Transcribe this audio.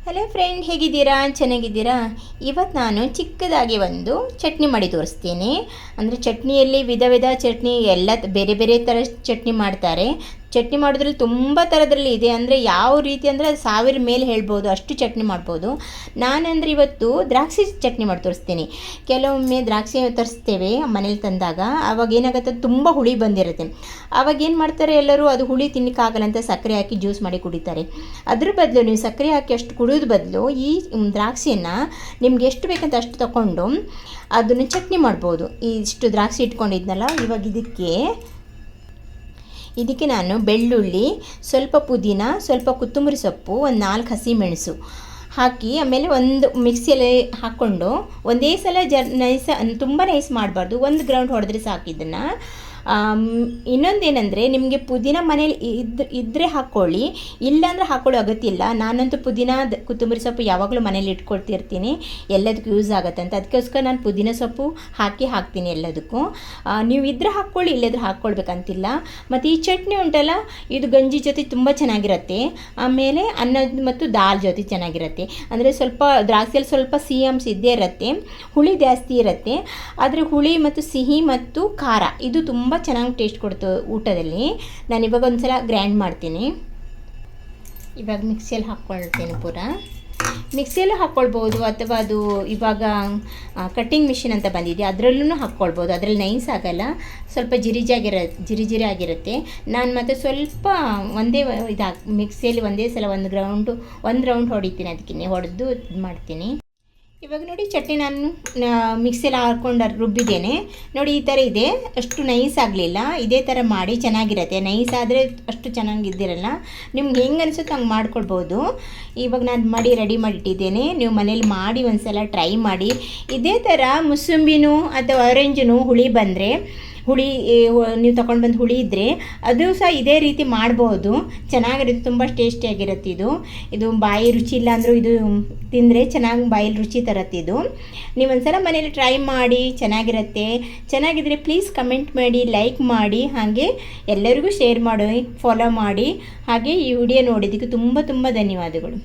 Hello friend, ಹೇಗಿದ್ದೀರಾ? ಚೆನ್ನಾಗಿದ್ದೀರಾ? ಇವತ್ತು ನಾನು ಚಿಕ್ಕದಾಗಿ ಒಂದು ಚಟ್ನಿ ಮಾಡಿ ತೋರಿಸ್ತೀನಿ. ಅಂದರೆ ಚಟ್ನಿಯಲ್ಲಿ ವಿಧ ವಿಧ ಚಟ್ನಿ ಎಲ್ಲ ಬೇರೆ ಬೇರೆ ಥರ ಚಟ್ನಿ ಮಾಡ್ತಾರೆ. ಚಟ್ನಿ ಮಾಡೋದ್ರಲ್ಲಿ ತುಂಬ ಥರದ್ರಲ್ಲಿ ಇದೆ. ಅಂದರೆ ಯಾವ ರೀತಿ ಅಂದರೆ ಅದು 1000 ಮೇಲೆ ಹೇಳ್ಬೋದು, ಅಷ್ಟು ಚಟ್ನಿ ಮಾಡ್ಬೋದು. ನಾನಂದರೆ ಇವತ್ತು ದ್ರಾಕ್ಷಿ ಚಟ್ನಿ ಮಾಡಿ ತೋರಿಸ್ತೀನಿ. ಕೆಲವೊಮ್ಮೆ ದ್ರಾಕ್ಷಿ ತರಿಸ್ತೇವೆ ಮನೇಲಿ ತಂದಾಗ, ಆವಾಗ ಏನಾಗುತ್ತೆ, ತುಂಬ ಹುಳಿ ಬಂದಿರುತ್ತೆ. ಆವಾಗ ಏನು ಮಾಡ್ತಾರೆ ಎಲ್ಲರೂ, ಅದು ಹುಳಿ ತಿನ್ನಕ್ಕಾಗಲ್ಲ ಅಂತ ಸಕ್ಕರೆ ಹಾಕಿ ಜ್ಯೂಸ್ ಮಾಡಿ ಕುಡಿತಾರೆ. ಅದ್ರ ಬದಲು ನೀವು ಸಕ್ಕರೆ ಹಾಕಿ ಅಷ್ಟು ಕುಡಿಯೋದು ಬದಲು ಈ ದ್ರಾಕ್ಷಿಯನ್ನು ನಿಮ್ಗೆ ಎಷ್ಟು ಬೇಕಂತ ಅಷ್ಟು ತಗೊಂಡು ಅದನ್ನು ಚಟ್ನಿ ಮಾಡ್ಬೋದು. ಇಷ್ಟು ದ್ರಾಕ್ಷಿ ಇಟ್ಕೊಂಡಿದ್ನಲ್ಲ, ಇವಾಗ ಇದಕ್ಕೆ ನಾನು ಬೆಳ್ಳುಳ್ಳಿ, ಸ್ವಲ್ಪ ಪುದೀನ, ಸ್ವಲ್ಪ ಕೊತ್ತಂಬರಿ ಸೊಪ್ಪು, ಒಂದು 4 ಹಸಿಮೆಣಸು ಹಾಕಿ, ಆಮೇಲೆ ಒಂದು ಮಿಕ್ಸಿಯಲ್ಲಿ ಹಾಕ್ಕೊಂಡು ಒಂದೇ ಸಲ ನೈಸ್, ತುಂಬ ನೈಸ್ ಮಾಡಬಾರ್ದು, ಒಂದು ಗ್ರೌಂಡ್ ಹೊಡೆದ್ರೆ ಸಾಕು. ಇದನ್ನು ಇನ್ನೊಂದೇನೆಂದರೆ, ನಿಮಗೆ ಪುದೀನ ಮನೇಲಿ ಇದ್ದರೆ ಹಾಕ್ಕೊಳ್ಳಿ, ಇಲ್ಲಾಂದರೆ ಹಾಕ್ಕೊಳ್ಳೋ ಅಗತ್ಯ ಇಲ್ಲ. ನಾನಂತೂ ಪುದೀನ ಕೊತ್ತಂಬರಿ ಸೊಪ್ಪು ಯಾವಾಗಲೂ ಮನೇಲಿ ಇಟ್ಕೊಳ್ತಿರ್ತೀನಿ, ಎಲ್ಲದಕ್ಕೂ ಯೂಸ್ ಆಗುತ್ತೆ ಅಂತ. ಅದಕ್ಕೋಸ್ಕರ ನಾನು ಪುದೀನ ಸೊಪ್ಪು ಹಾಕ್ತೀನಿ ಎಲ್ಲದಕ್ಕೂ. ನೀವು ಇದ್ದರೆ ಹಾಕ್ಕೊಳ್ಳಿ, ಇಲ್ಲದ್ರೆ ಹಾಕ್ಕೊಳ್ಬೇಕಂತಿಲ್ಲ. ಮತ್ತು ಈ ಚಟ್ನಿ ಉಂಟಲ್ಲ, ಇದು ಗಂಜಿ ಜೊತೆ ತುಂಬ ಚೆನ್ನಾಗಿರುತ್ತೆ. ಆಮೇಲೆ ಅನ್ನ ಮತ್ತು ದಾಲ್ ಜೊತೆ ಚೆನ್ನಾಗಿರುತ್ತೆ. ಅಂದರೆ ಸ್ವಲ್ಪ ದ್ರಾಕ್ಷಿಯಲ್ಲಿ ಸ್ವಲ್ಪ ಸಿಹಿ ಅಂಶ ಇದ್ದೇ ಇರುತ್ತೆ, ಹುಳಿ ಜಾಸ್ತಿ ಇರುತ್ತೆ. ಆದರೆ ಹುಳಿ ಮತ್ತು ಸಿಹಿ ಮತ್ತು ಖಾರ ಇದು ತುಂಬ ಚೆನ್ನಾಗಿ ಟೇಸ್ಟ್ ಕೊಡ್ತು ಊಟದಲ್ಲಿ. ನಾನು ಇವಾಗ ಒಂದ್ಸಲ ಗ್ರೈಂಡ್ ಮಾಡ್ತೀನಿ. ಇವಾಗ ಮಿಕ್ಸಿಯಲ್ಲಿ ಹಾಕ್ಕೊಳ್ತೀನಿ. ಮಿಕ್ಸಿಯಲ್ಲೂ ಹಾಕ್ಕೊಳ್ಬೋದು, ಅಥವಾ ಅದು ಇವಾಗ ಕಟ್ಟಿಂಗ್ ಮಿಷಿನ್ ಅಂತ ಬಂದಿದೆ, ಅದರಲ್ಲೂ ಹಾಕ್ಕೊಳ್ಬೋದು. ಅದರಲ್ಲಿ ನೈಸ್ ಆಗಲ್ಲ, ಸ್ವಲ್ಪ ಜಿರಿ ಆಗಿರುತ್ತೆ. ನಾನು ಮತ್ತು ಸ್ವಲ್ಪ ಮಿಕ್ಸಿಯಲ್ಲಿ ಒಂದೇ ಸಲ ಒಂದು ರೌಂಡ್ ಹೊಡಿತೀನಿ, ಅದಕ್ಕೆ ಹೊಡೆದು ಮಾಡ್ತೀನಿ. ಇವಾಗ ನೋಡಿ, ಚಟ್ನಿ ನಾನು ಮಿಕ್ಸಿಯಲ್ಲಿ ಹಾಕ್ಕೊಂಡು ರುಬ್ಬಿದ್ದೇನೆ ನೋಡಿ. ಈ ಥರ ಇದೆ, ಅಷ್ಟು ನೈಸ್ ಆಗಲಿಲ್ಲ. ಇದೇ ಥರ ಮಾಡಿ ಚೆನ್ನಾಗಿರುತ್ತೆ. ನೈಸ್ ಆದರೆ ಅಷ್ಟು ಚೆನ್ನಾಗಿದ್ದಿರಲ್ಲ. ನಿಮ್ಗೆ ಹೆಂಗೆ ಅನಿಸುತ್ತೆ ಹಂಗೆ ಮಾಡ್ಕೊಳ್ಬೋದು. ಇವಾಗ ನಾನು ರೆಡಿ ಮಾಡಿಟ್ಟಿದ್ದೇನೆ. ನೀವು ಮನೇಲಿ ಮಾಡಿ ಒಂದು ಸಲ ಟ್ರೈ ಮಾಡಿ. ಇದೇ ಥರ ಮುಸುಂಬಿನೂ ಅಥವಾ ಆರೆಂಜೂ ಹುಳಿ ಬಂದರೆ, ನೀವು ತೊಗೊಂಡು ಬಂದು ಹುಳಿ ಇದ್ದರೆ ಅದು ಸಹ ಇದೇ ರೀತಿ ಮಾಡ್ಬೋದು. ಚೆನ್ನಾಗಿರುತ್ತೆ, ತುಂಬ ಟೇಸ್ಟಿಯಾಗಿರುತ್ತೆ. ಇದು ಬಾಯಿ ರುಚಿ ಇಲ್ಲ ಅಂದರೂ ಇದು ತಿಂದರೆ ಚೆನ್ನಾಗಿ ಬಾಯಲ್ಲಿ ರುಚಿ ತರುತ್ತೆ. ನೀವು ಒಂದ್ಸಲ ಮನೇಲಿ ಟ್ರೈ ಮಾಡಿ, ಚೆನ್ನಾಗಿದ್ರೆ ಪ್ಲೀಸ್ ಕಮೆಂಟ್ ಮಾಡಿ, ಲೈಕ್ ಮಾಡಿ, ಹಾಗೆ ಎಲ್ಲರಿಗೂ ಶೇರ್ ಮಾಡಿ, ಫಾಲೋ ಮಾಡಿ. ಹಾಗೆ ಈ ವಿಡಿಯೋ ನೋಡಿದ್ದಕ್ಕೆ ತುಂಬ ತುಂಬ ಧನ್ಯವಾದಗಳು.